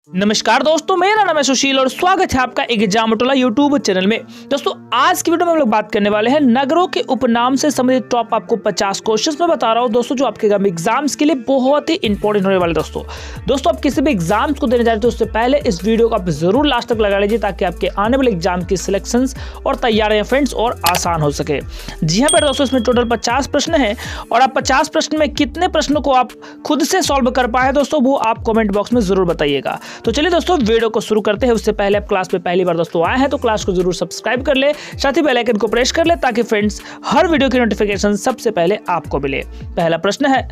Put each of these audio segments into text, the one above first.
नमस्कार दोस्तों, मेरा नाम है सुशील और स्वागत है आपका एग्जामटोला यूट्यूब चैनल में। दोस्तों आज की वीडियो में हम लोग बात करने वाले हैं नगरों के उपनाम से संबंधित टॉप आपको 50 क्वेश्चंस में बता रहा हूं दोस्तों, जो आपके एग्जाम्स के लिए बहुत ही इंपॉर्टेंट होने वाले। दोस्तों आप किसी भी एग्जाम्स को देने जा रहे थे उससे पहले इस वीडियो को आप जरूर लास्ट तक लगा लीजिए ताकि आपके आने वाले एग्जाम की सिलेक्शन और तैयारियां फ्रेंड्स और आसान हो सके। जी हाँ दोस्तों, इसमें टोटल 50 प्रश्न है और आप 50 प्रश्न में कितने प्रश्नों को आप खुद से सॉल्व कर पाए दोस्तों, वो आप कमेंट बॉक्स में जरूर बताइएगा। तो चलिए दोस्तों वीडियो को शुरू करते हैं। उससे पहले आप क्लास में पहली बार दोस्तों आए हैं तो क्लास को जरूर सब्सक्राइब कर ले, साथ ही बेल आइकन को प्रेस कर ले ताकि फ्रेंड्स हर वीडियो की नोटिफिकेशन सबसे पहले आपको मिले। पहला प्रश्न है,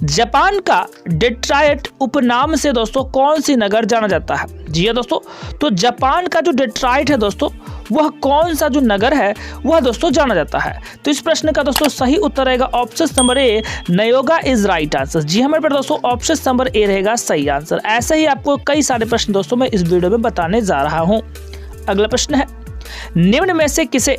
जापान का डेट्रॉयट उपनाम से दोस्तों कौन सी नगर जाना जाता है? जी हाँ दोस्तों, तो जापान का जो डेट्रॉयट है दोस्तों, वह कौन सा जो नगर है वह दोस्तों जाना जाता है? तो इस प्रश्न का दोस्तों सही उत्तर रहेगा ऑप्शन नंबर ए, नयोगा इज राइट आंसर। जी हमारे पर दोस्तों ऑप्शन नंबर ए रहेगा सही आंसर। ऐसे ही आपको कई सारे प्रश्न दोस्तों मैं इस वीडियो में बताने जा रहा हूं। अगला प्रश्न है, निम्न में से किसे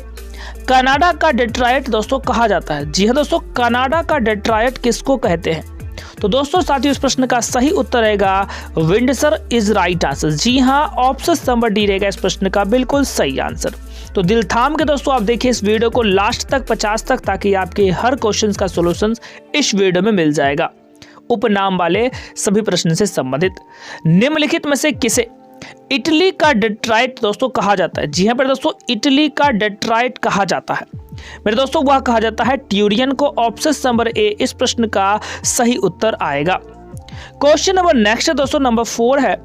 कनाडा का डेट्रॉयट दोस्तों कहा जाता है? जी हाँ दोस्तों, कनाडा का डेट्रॉयट किसको कहते हैं? तो दोस्तों साथियों इस प्रश्न का सही उत्तर रहेगा विंडसर इज राइट आंसर। जी हाँ, ऑप्शन नंबर डी रहेगा इस प्रश्न का बिल्कुल सही आंसर। तो दिल थाम के दोस्तों आप देखिए इस वीडियो को लास्ट तक 50 तक, ताकि आपके हर क्वेश्चन का सोल्यूशन इस वीडियो में मिल जाएगा, उपनाम वाले सभी प्रश्न से संबंधित। निम्नलिखित में से किसे इटली का डेट्रॉयट दोस्तों कहा जाता है? जी हाँ पर दोस्तों, इटली का डेट्रॉयट कहा जाता है मेरे दोस्तों, वह कहा जाता है ट्यूरियन को। ऑप्शन नंबर ए इस प्रश्न का सही उत्तर आएगा। क्वेश्चन नंबर नेक्स्ट है दोस्तों, नंबर 4 है,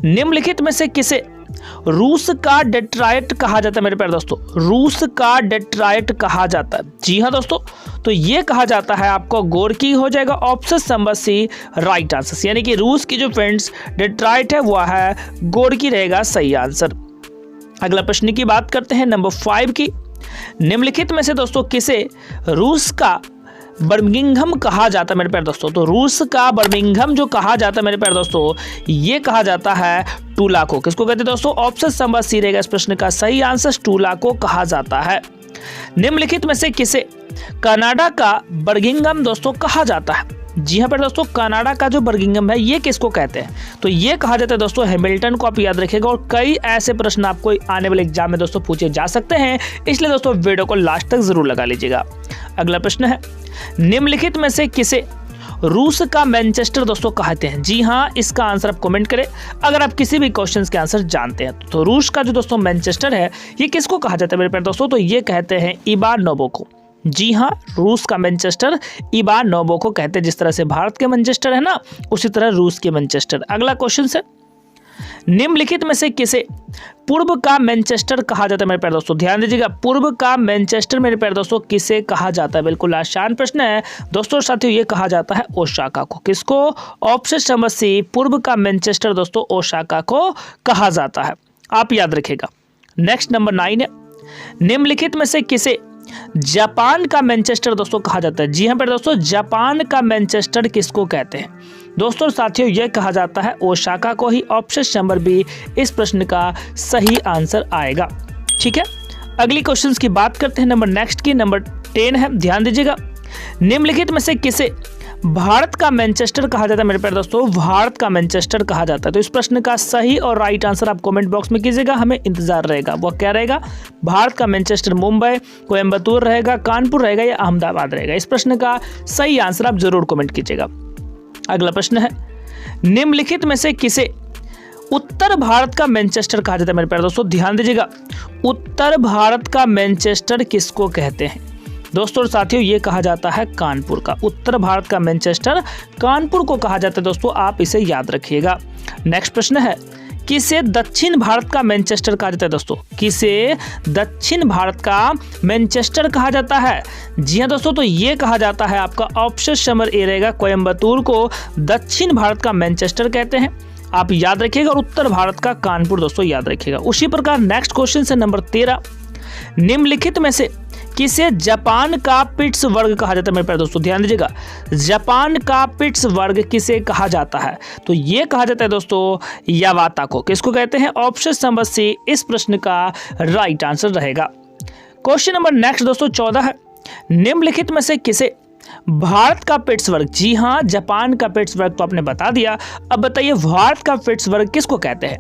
निम्नलिखित में से किसे रूस का डेट्रॉयट कहा जाता है? मेरे प्यारे दोस्तों, रूस का डेट्रॉयट कहा जाता है। जी हाँ दोस्तों, तो ये कहा जाता है आपको गोर्की हो जाएगा। Option number C right answer, यानी कि रूस की जो फ्रेंड्स डेट्रॉयट है वह है गोर्की रहेगा सही आंसर। अगला प्रश्न की बात करते हैं नंबर 5 की, निम्नलिखित में से दोस्तों किसे रूस का बर्मिंघम कहा जाता है? मेरे प्यारे दोस्तों, तो रूस का बर्मिंघम जो कहा जाता है मेरे प्यारे दोस्तों, ये कहा जाता है टूला को। किसको कहते हैं दोस्तों? ऑप्शन नंबर सी रहेगा इस प्रश्न का सही आंसर, टूला को कहा जाता है। निम्नलिखित में से किसे कनाडा का बर्मिंघम दोस्तों कहा जाता है? जी हाँ पर दोस्तों, कनाडा का जो बर्मिंघम है ये किसको कहते हैं? तो ये कहा जाता है दोस्तों हैमिल्टन को। आप याद रखिएगा और कई ऐसे प्रश्न आपको आने वाले एग्जाम में दोस्तों पूछे जा सकते हैं, इसलिए दोस्तों वीडियो को लास्ट तक जरूर लगा लीजिएगा। अगला प्रश्न है, निम्नलिखित में से किसे रूस का मैनचेस्टर दोस्तों कहते हैं? जी हाँ, इसका आंसर आप कमेंट करें अगर आप किसी भी क्वेश्चन के आंसर जानते हैं। तो रूस का जो दोस्तों मैनचेस्टर है ये किसको कहा जाता है मेरे प्यारे दोस्तों? तो ये कहते हैं इवान नोबो को। जी हाँ, रूस का मैनचेस्टर इवान नोबो को कहते हैं। जिस तरह से भारत के मैनचेस्टर है ना, उसी तरह रूस के मैनचेस्टर। अगला क्वेश्चन है, निम्नलिखित में से किसे पूर्व का मैनचेस्टर कहा जाता है? मेरे प्यारे दोस्तों ध्यान दीजिएगा, पूर्व का मैनचेस्टर मेरे प्यारे दोस्तों किसे कहा जाता है? बिल्कुल आसान प्रश्न है दोस्तों। साथियों ये कहा जाता है ओसाका को। किसको? ऑप्शन नंबर सी, पूर्व का मैनचेस्टर दोस्तों ओसाका को कहा जाता है, आप याद रखिएगा। नेक्स्ट नंबर 9 है, निम्नलिखित में से किसे जापान का मैनचेस्टर दोस्तों कहा जाता है? जी हाँ पर दोस्तों, जापान का मैनचेस्टर किसको कहते हैं दोस्तों? साथियों यह कहा जाता है ओसाका को ही। ऑप्शन नंबर बी इस प्रश्न का सही आंसर आएगा। ठीक है, अगली क्वेश्चंस की बात करते हैं। नंबर नेक्स्ट की नंबर 10 है, ध्यान दीजिएगा, निम्नलिखित में से किसे भारत का मैनचेस्टर कहा जाता है? मेरे प्यारे दोस्तों, भारत का मैनचेस्टर कहा जाता है। तो इस प्रश्न का सही और राइट आंसर आप कमेंट बॉक्स में कीजिएगा, हमें इंतजार रहेगा। वो क्या रहेगा? भारत का मैनचेस्टर मुंबई, कोयम्बतूर रहेगा, कानपुर रहेगा या अहमदाबाद रहेगा? इस प्रश्न का सही आंसर आप जरूर कमेंट कीजिएगा। अगला प्रश्न है, निम्नलिखित में से किसे उत्तर भारत का मैनचेस्टर कहा जाता है? मेरे प्यारे दोस्तों ध्यान दीजिएगा, उत्तर भारत का मैनचेस्टर किसको कहते हैं दोस्तों? साथियों ये कहा जाता है कानपुर का। उत्तर भारत का मैनचेस्टर कानपुर को कहा जाता है दोस्तों, आप इसे याद रखिएगा। नेक्स्ट प्रश्न है, किसे दक्षिण भारत का मैनचेस्टर कहा जाता है दोस्तों? किसे दक्षिण भारत का मैनचेस्टर कहा जाता है? जी हाँ दोस्तों, तो ये कहा जाता है आपका ऑप्शन नंबर ए रहेगा, कोयम्बतूर को दक्षिण भारत का मैनचेस्टर कहते हैं, आप याद रखिएगा। और उत्तर भारत का कानपुर दोस्तों याद रखिएगा। उसी प्रकार नेक्स्ट क्वेश्चन है नंबर 13, निम्नलिखित में से किसे जापान का पिट्सबर्ग कहा जाता है? मेरे प्यारे दोस्तों ध्यान दीजिएगा, जापान का पिट्सबर्ग किसे कहा जाता है? तो ये कहा जाता है दोस्तों यावाता को। किसको कहते हैं? ऑप्शन नंबर सी इस प्रश्न का राइट आंसर रहेगा। क्वेश्चन नंबर नेक्स्ट दोस्तों 14 है, निम्नलिखित में से किसे भारत का पिट्सबर्ग, जी हाँ जापान का पिट्सबर्ग तो आपने बता दिया। अब बताइए भारत का पिट्सबर्ग किसको कहते हैं?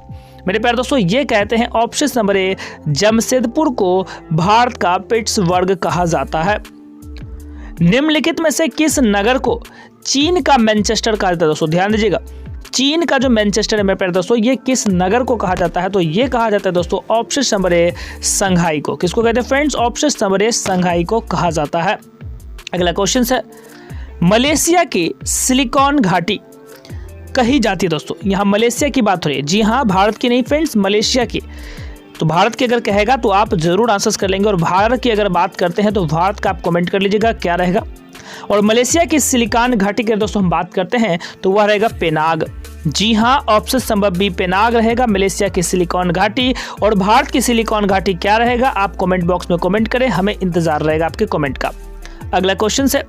मेरे प्यारे दोस्तों ये कहते हैं ऑप्शन नंबर ए, जमशेदपुर को भारत का पिट्सबर्ग कहा जाता है। निम्नलिखित में से किस नगर को चीन का मैनचेस्टर कहा जाता है? दोस्तों ध्यान दीजिएगा, चीन का जो मैनचेस्टर है मेरे प्यारे दोस्तों, ये किस नगर को कहा जाता है? तो ये कहा जाता है दोस्तों ऑप्शन नंबर ए, संघाई को। किसको कहते हैं फ्रेंड्स? ऑप्शन नंबर ए, संघाई को कहा जाता है। अगला क्वेश्चन है, मलेशिया की सिलिकॉन घाटी कही जाती है? दोस्तों यहाँ मलेशिया की बात हो रही है, जी हाँ भारत की नहीं फ्रेंड्स, मलेशिया की। तो भारत की अगर कहेगा तो आप जरूर आंसर कर लेंगे, और भारत की अगर बात करते हैं तो भारत का आप कमेंट कर लीजिएगा क्या रहेगा। और मलेशिया की सिलिकॉन घाटी की दोस्तों हम बात करते हैं तो वह रहेगा पेनांग। जी हाँ ऑप्शन नंबर बी, पेनांग रहेगा मलेशिया की सिलिकॉन घाटी। और भारत की सिलिकॉन घाटी क्या रहेगा? आप कमेंट बॉक्स में कमेंट करें, हमें इंतजार रहेगा आपके कमेंट का। अगला क्वेश्चन है,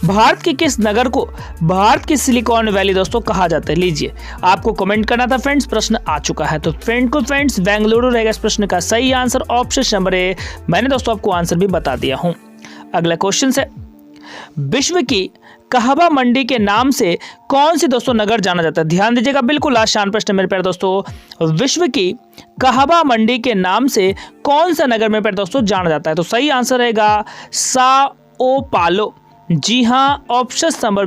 भारत के किस नगर को भारत की सिलिकॉन वैली दोस्तों कहा जाता है? लीजिए आपको कमेंट करना था फ्रेंड्स, प्रश्न आ चुका है। तो फ्रेंड्स बेंगलुरु रहेगा इस प्रश्न का सही आंसर, ऑप्शन नंबर ए। मैंने दोस्तों आपको आंसर भी बता दिया हूं। अगला क्वेश्चन है, विश्व की कहवा मंडी के नाम से कौन सी दोस्तों नगर जाना जाता है? ध्यान दीजिएगा, बिल्कुल आसान प्रश्न मेरे प्यारे दोस्तों। विश्व की कहवा मंडी के नाम से कौन सा नगर मेरे प्यारे दोस्तों जाना जाता है? तो सही आंसर रहेगा साओ पालो। जी हाँ ऑप्शन नंबर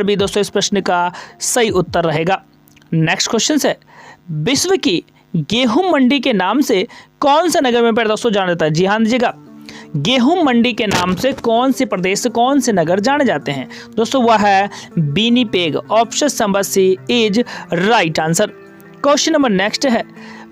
बी दोस्तों इस प्रश्न का सही उत्तर रहेगा। नेक्स्ट क्वेश्चन है, विश्व की गेहूं मंडी के नाम से कौन सा नगर में दोस्तों जाना जाता है? जी हाँ दीजिएगा, गेहूं मंडी के नाम से कौन से प्रदेश, कौन से नगर जाने जाते हैं? दोस्तों वह है Winnipeg. Option number C is right answer. Question number next है,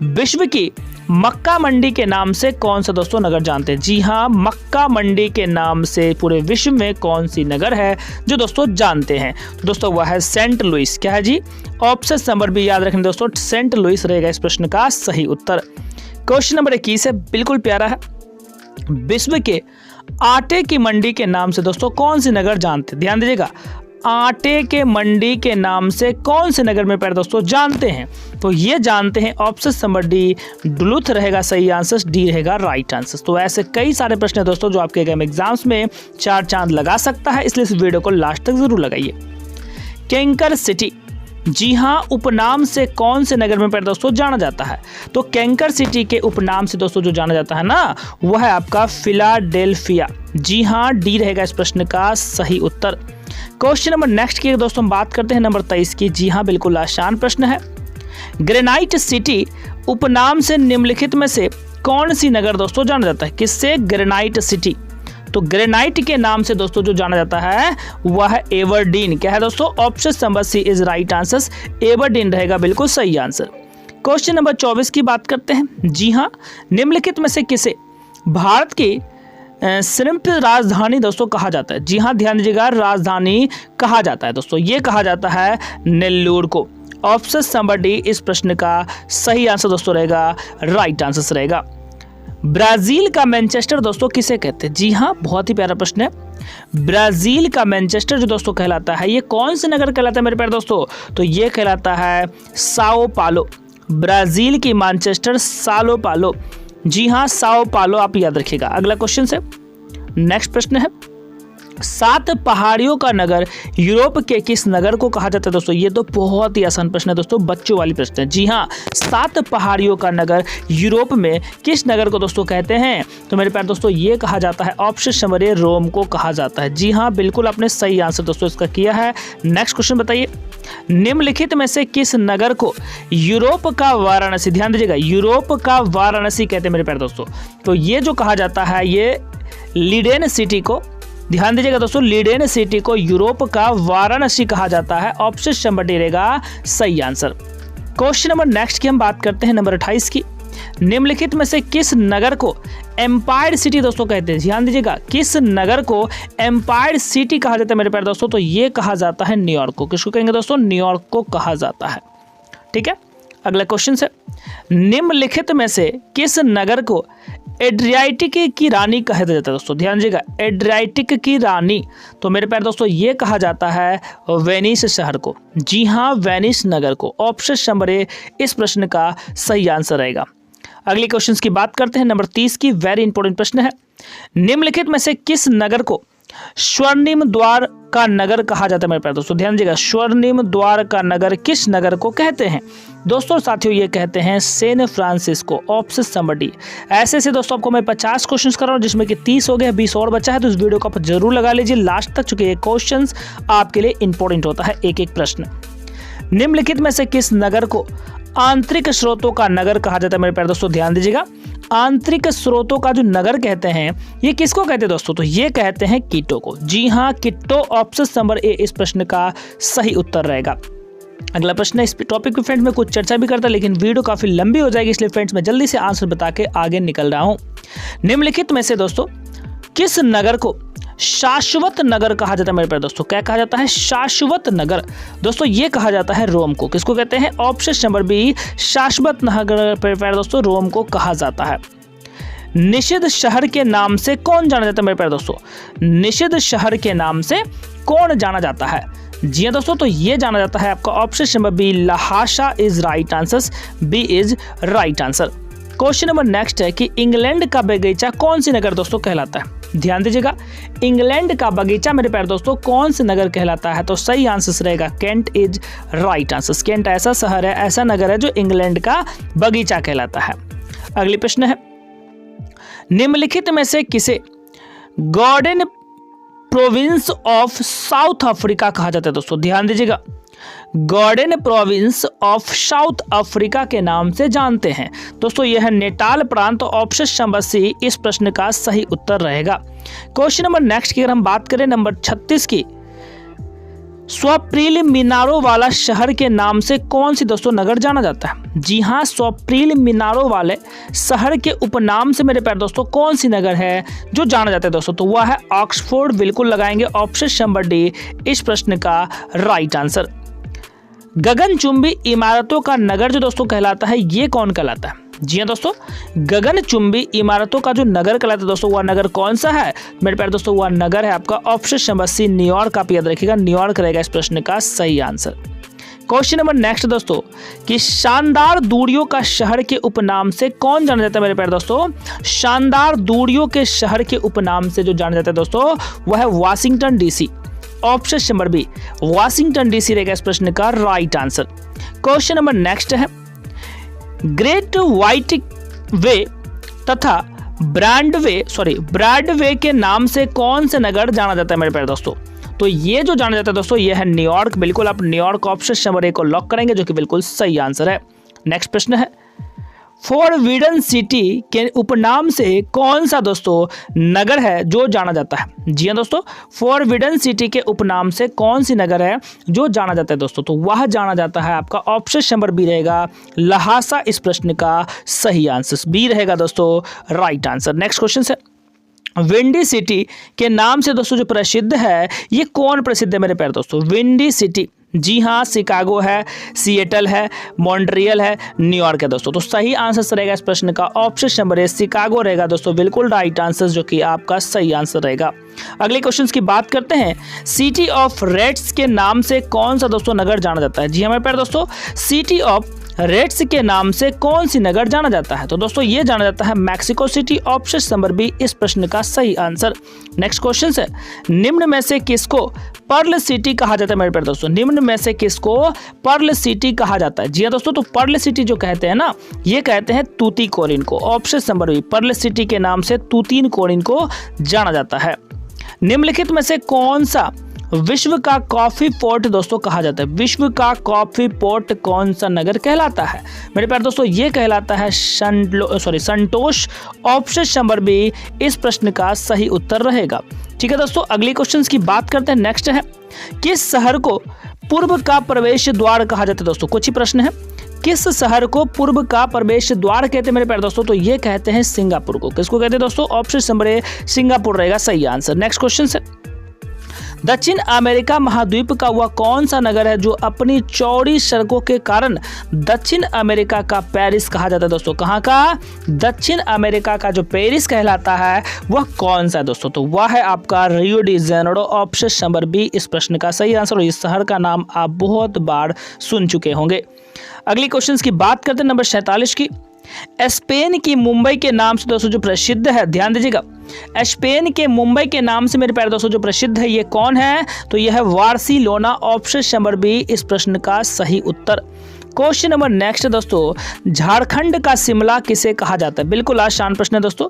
विश्व की मक्का मंडी के नाम से कौन सा दोस्तों नगर जानते हैं? जी हाँ मक्का मंडी के नाम से पूरे विश्व में कौन सी नगर है जो दोस्तों जानते हैं? तो दोस्तों वह है सेंट लुइस। क्या है जी? ऑप्शन नंबर बी याद रखें दोस्तों, सेंट लुइस रहेगा इस प्रश्न का सही उत्तर। क्वेश्चन नंबर 21 है, बिल्कुल प्यारा है, विश्व के आटे की मंडी के नाम से दोस्तों कौन सी नगर जानते हैं? ध्यान दीजिएगा, आटे के मंडी के नाम से कौन से नगर में प्यारे दोस्तों जानते हैं? तो ये जानते हैं ऑप्शन नंबर डी, डुलुथ रहेगा सही आंसर, डी रहेगा राइट आंसर। तो ऐसे कई सारे प्रश्न हैं दोस्तों जो आपके एग्जाम्स में 4 चांद लगा सकता है, इसलिए इस वीडियो को लास्ट तक जरूर लगाइए। कैंकर सिटी, जी हाँ उपनाम से कौन से नगर में प्यारे दोस्तों जाना जाता है? तो कैंकर सिटी के उपनाम से दोस्तों जो जाना जाता है ना, वह है आपका फिलाडेल्फिया। जी हाँ डी रहेगा इस प्रश्न का सही उत्तर। क्वेश्चन नंबर नेक्स्ट की दोस्तों हम बात करते हैं नंबर 23 की। जी हाँ बिल्कुल आसान प्रश्न है, ग्रेनाइट सिटी उपनाम से निम्नलिखित में से कौन सी नगर दोस्तों जाना जाता है? किससे? Granite city. तो ग्रेनाइट के नाम से दोस्तों जो जाना जाता है वह है एवरडीन। क्या है दोस्तों? Option number C is right answer, Aberdeen रहेगा बिल्कुल सही आंसर। क्वेश्चन नंबर 24 की बात करते हैं। जी हाँ निम्नलिखित में से किसे भारत की श्रिम्प राजधानी दोस्तों कहा जाता है? जी हाँ ध्यान दीजिएगा, राजधानी कहा जाता है दोस्तों, ये कहा जाता है नेल्लोर को। ऑप्शन नंबर डी इस प्रश्न का सही आंसर दोस्तों रहेगा, राइट आंसर रहेगा। ब्राजील का मैनचेस्टर दोस्तों किसे कहते हैं? जी हाँ बहुत ही प्यारा प्रश्न है, ब्राजील का मैनचेस्टर जो दोस्तों कहलाता है ये कौन से नगर कहलाता है मेरे प्यारे दोस्तों? तो ये कहलाता है साओ पालो। ब्राजील की मैनचेस्टर साओ पालो। जी हाँ साओ पालो आप याद रखिएगा। अगला क्वेश्चन से नेक्स्ट प्रश्न है, 7 पहाड़ियों का नगर यूरोप के किस नगर को कहा जाता है? दोस्तों ये तो बहुत ही आसान प्रश्न है दोस्तों, बच्चों वाली प्रश्न है। जी हाँ 7 पहाड़ियों का नगर यूरोप में किस नगर को दोस्तों कहते हैं? तो मेरे प्यारे दोस्तों ये कहा जाता है ऑप्शन नंबर ए, रोम को कहा जाता है। जी हाँ बिल्कुल आपने सही आंसर दोस्तों इसका किया है। नेक्स्ट क्वेश्चन बताइए, निम्नलिखित में से किस नगर को यूरोप का वाराणसी, ध्यान दीजिएगा यूरोप का वाराणसी कहते हैं मेरे प्यारे दोस्तों? तो ये जो कहा जाता है ये लीडेन सिटी को, ध्यान दीजिएगा दोस्तों, लीडेन सिटी को यूरोप का वाराणसी कहा जाता है। ऑप्शन नंबर डी रहेगा सही आंसर। क्वेश्चन नंबर नेक्स्ट की हम बात करते हैं नंबर 28 की। निम्नलिखित में से किस नगर को एम्पायर सिटी दोस्तों कहते हैं? ध्यान दीजिएगा, किस नगर को एम्पायर सिटी कहा जाता है मेरे प्यारे दोस्तों? तो ये कहा जाता है न्यूयॉर्क को। किसको कहेंगे दोस्तों? न्यूयॉर्क को कहा जाता है। ठीक है अगला क्वेश्चन है, निम्नलिखित में से किस नगर को एड्रियाटिक की रानी कहा जाता है? दोस्तों ध्यान दीजिएगा, एड्रियाटिक की रानी। तो मेरे प्यारे दोस्तों ये कहा जाता है वेनिस शहर को। जी हाँ वेनिस नगर को। ऑप्शन नंबर ए इस प्रश्न का सही आंसर रहेगा। अगले क्वेश्चन की बात करते हैं नंबर 30 की। वेरी इंपॉर्टेंट प्रश्न है, निम्नलिखित में से किस नगर को स्वर्णिम द्वार का नगर कहा जाता है मेरे प्यारे दोस्तों, ध्यान दीजिएगा, स्वर्णिम द्वार का नगर किस नगर को कहते हैं? दोस्तों साथियों ये कहते हैं San Francisco. Option number D. ऐसे दोस्तों आपको मैं 50 क्वेश्चंस कर रहा हूँ, जिसमें कि 30 हो गए, 20 और बचा है, तो इस वीडियो को आप जरूर लगा लीजिए लास्ट तक, चूंकि ये क्वेश्चंस आपके लिए इंपॉर्टेंट होता है, एक एक प्रश्न। निम्नलिखित में से किस नगर को आंतरिक स्रोतों का नगर कहा जाता है मेरे प्यारे दोस्तों? ध्यान दीजिएगा, आंतरिक स्रोतों का जो नगर कहते हैं ये किसको कहते हैं दोस्तों? तो ये कहते हैं कीटो को। जी हाँ, कीटो। ऑप्शन नंबर ए इस प्रश्न का सही उत्तर रहेगा। अगला प्रश्न है, इस टॉपिक पे फ्रेंड्स में कुछ चर्चा भी करता, लेकिन वीडियो काफी लंबी हो जाएगी, इसलिए फ्रेंड्स मैं जल्दी से आंसर बता के आगे निकल रहा हूं। निम्नलिखित में से दोस्तों किस नगर को शाश्वत नगर कहा जाता है मेरे प्यारे दोस्तों? क्या कहा जाता है? शाश्वत नगर। दोस्तों ये कहा जाता है रोम को। किसको कहते हैं? ऑप्शन नंबर बी, शाश्वत नगर प्यारे दोस्तों रोम को कहा जाता है। निषिद्ध शहर के नाम से कौन जाना जाता है मेरे प्यारे दोस्तों? निषिद्ध शहर के नाम से कौन जाना जाता है? जी हाँ दोस्तों, तो ये जाना जाता है आपका option number B, Lhasa is right answer, B is right answer. Question number next है कि इंग्लैंड का बगीचा कौन सी नगर दोस्तों कहलाता है? ध्यान दीजिएगा, इंग्लैंड का बगीचा मेरे प्यारे दोस्तों कौन से नगर कहलाता है? तो सही आंसर रहेगा Kent is right answer. Kent ऐसा शहर है, ऐसा नगर है जो इंग्लैंड का बगीचा कहलाता है। अगली प्रश्न है, निम्नलिखित में से किसे garden province of south Africa कहा जाता है दोस्तों? ध्यान दीजिएगा, garden province of south Africa के नाम से जानते हैं दोस्तों, यह है नेटाल प्रांत। ऑप्शन नंबर सी इस प्रश्न का सही उत्तर रहेगा। क्वेश्चन नंबर नेक्स्ट की अगर हम बात करें नंबर 36 की, स्वप्रिल मीनारों वाला शहर के नाम से कौन सी दोस्तों नगर जाना जाता है? जी हाँ, स्वप्रिल मीनारों वाले शहर के उपनाम से मेरे प्यारे दोस्तों कौन सी नगर है जो जाना जाता है दोस्तों? तो वह है ऑक्सफोर्ड। बिल्कुल लगाएंगे ऑप्शन नंबर डी इस प्रश्न का राइट आंसर। गगनचुंबी इमारतों का नगर जो दोस्तों कहलाता है ये कौन कहलाता है? जी हाँ दोस्तों, गगनचुंबी इमारतों का जो नगर कहलाता है दोस्तों वह नगर कौन सा है मेरे प्यारे दोस्तों? वह नगर है आपका ऑप्शन नंबर सी, न्यूयॉर्क। आप याद रखिएगा, न्यूयॉर्क रहेगा इस प्रश्न का सही आंसर। क्वेश्चन नंबर नेक्स्ट दोस्तों कि शानदार दूरियों का शहर के उपनाम से कौन जाना जाता है मेरे प्यारे दोस्तों? शानदार दूरियों के शहर के उपनाम से जो जाना जाता है दोस्तों वह है Washington DC. Option number B, Washington DC रहेगा इस प्रश्न का right answer. Question number next है, ग्रेट व्हाइट वे तथा ब्रॉडवे के नाम से कौन से नगर जाना जाता है मेरे प्यारे दोस्तों? तो ये जो जाना जाता है दोस्तों ये है न्यूयॉर्क। बिल्कुल आप न्यूयॉर्क ऑप्शन नंबर ए को लॉक करेंगे, जो कि बिल्कुल सही आंसर है। नेक्स्ट प्रश्न है, फॉरबिडन सिटी के उपनाम से कौन सा दोस्तों नगर है जो जाना जाता है? जी हाँ दोस्तों, फॉरबिडन सिटी के उपनाम से कौन सी नगर है जो जाना जाता है दोस्तों? तो वह जाना जाता है आपका ऑप्शन नंबर बी रहेगा लहासा इस प्रश्न का सही आंसर। बी रहेगा दोस्तों राइट आंसर। नेक्स्ट क्वेश्चन है, विंडी सिटी के नाम से दोस्तों जो प्रसिद्ध है ये कौन प्रसिद्ध है मेरे प्यारे दोस्तों? विंडी सिटी, जी हाँ, शिकागो है, सिएटल है, मॉन्ट्रियल है, न्यूयॉर्क है दोस्तों। तो सही आंसर रहेगा इस प्रश्न का ऑप्शन नंबर ए, शिकागो रहेगा दोस्तों, बिल्कुल राइट आंसर, जो कि आपका सही आंसर रहेगा। अगले क्वेश्चन की बात करते हैं, सिटी ऑफ रेड्स के नाम से कौन सा दोस्तों नगर जाना जाता है? जी हमारे प्यारे दोस्तों, सिटी ऑफ रेड्स के नाम से कौन सी नगर जाना जाता है? तो दोस्तों ये जाना जाता है Mexico City. Option number B इस प्रश्न का सही आंसर। नेक्स्ट क्वेश्चन है, निम्न में से किसको पर्ल सिटी कहा जाता है मेरे प्यारे दोस्तों? निम्न में से किसको पर्ल सिटी कहा जाता है? जी हाँ दोस्तों, तो पर्ल सिटी जो कहते हैं ना ये कहते हैं तूतीकोरिन को। Option number B, pearl city के नाम से तूतीकोरिन को जाना जाता है। निम्नलिखित में से कौन सा विश्व का कॉफी पोर्ट दोस्तों कहा जाता है? विश्व का कॉफी पोर्ट कौन सा नगर कहलाता है मेरे प्यारे दोस्तों? ये कहलाता है संतोष। ऑप्शन नंबर बी इस प्रश्न का सही उत्तर रहेगा। ठीक है दोस्तों, अगली क्वेश्चंस की बात करते हैं। नेक्स्ट है, किस शहर को पूर्व का प्रवेश द्वार कहा जाता है दोस्तों? कुछ ही प्रश्न है, किस शहर को पूर्व का प्रवेश द्वार कहते हैं मेरे प्यारे दोस्तों? तो ये कहते हैं सिंगापुर को। किसको कहते हैं दोस्तों? ऑप्शन नंबर ए, सिंगापुर रहेगा सही आंसर। नेक्स्ट क्वेश्चन है, दक्षिण अमेरिका महाद्वीप का वह कौन सा नगर है जो अपनी चौड़ी सड़कों के कारण दक्षिण अमेरिका का पेरिस कहा जाता है दोस्तों? कहाँ का? दक्षिण अमेरिका का जो पेरिस कहलाता है वह कौन सा है दोस्तों? तो वह है आपका Rio de Janeiro. Option number B इस प्रश्न का सही आंसर, और इस शहर का नाम आप बहुत बार सुन चुके होंगे। अगली क्वेश्चन की बात करते हैं नंबर 47 की, स्पेन की मुंबई के नाम से दोस्तों जो प्रसिद्ध है, ध्यान दीजिएगा, स्पेन के मुंबई के नाम से मेरे प्यारे दोस्तों जो प्रसिद्ध है ये कौन है, तो यह है बार्सिलोना। ऑप्शन नंबर बी इस प्रश्न का सही उत्तर। क्वेश्चन नंबर नेक्स्ट दोस्तों, झारखंड का शिमला किसे कहा जाता है? बिल्कुल आसान प्रश्न है दोस्तों।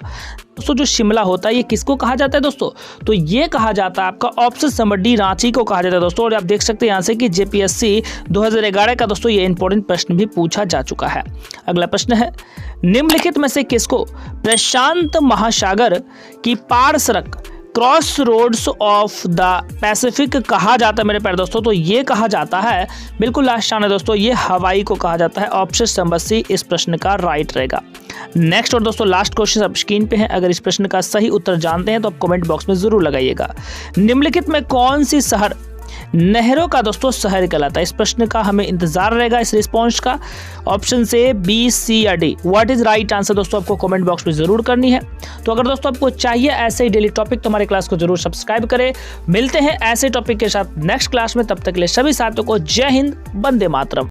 जो शिमला होता है ये किसको कहा जाता है दोस्तों? तो ये कहा जाता है आपका ऑप्शन नंबर डी रांची को कहा जाता है दोस्तों। और आप देख सकते हैं यहाँ से कि जेपीएससी 2011 का दोस्तों ये इंपॉर्टेंट प्रश्न भी पूछा जा चुका है। अगला प्रश्न है, निम्नलिखित में से किसको प्रशांत महासागर की पार सड़क crossroads of the Pacific कहा जाता है मेरे प्यारे दोस्तों? तो ये कहा जाता है, बिल्कुल आसान है दोस्तों, ये हवाई को कहा जाता है। ऑप्शन नंबर सी इस प्रश्न का राइट रहेगा। नेक्स्ट और दोस्तों लास्ट क्वेश्चन अब स्क्रीन पे है। अगर इस प्रश्न का सही उत्तर जानते हैं तो आप कमेंट बॉक्स में जरूर लगाइएगा। निम्नलिखित में कौन सी शहर नहरों का दोस्तों शहर कहलाता है? इस प्रश्न का हमें इंतजार रहेगा इस रिस्पॉन्स का। ऑप्शन से बी, सी या D, what is right answer दोस्तों आपको कमेंट बॉक्स में जरूर करनी है। तो अगर दोस्तों आपको चाहिए ऐसे ही डेली टॉपिक तो हमारे क्लास को जरूर सब्सक्राइब करें। मिलते हैं ऐसे टॉपिक के साथ नेक्स्ट क्लास में, तब तक के लिए सभी साथियों को जय हिंद, वंदे मातरम।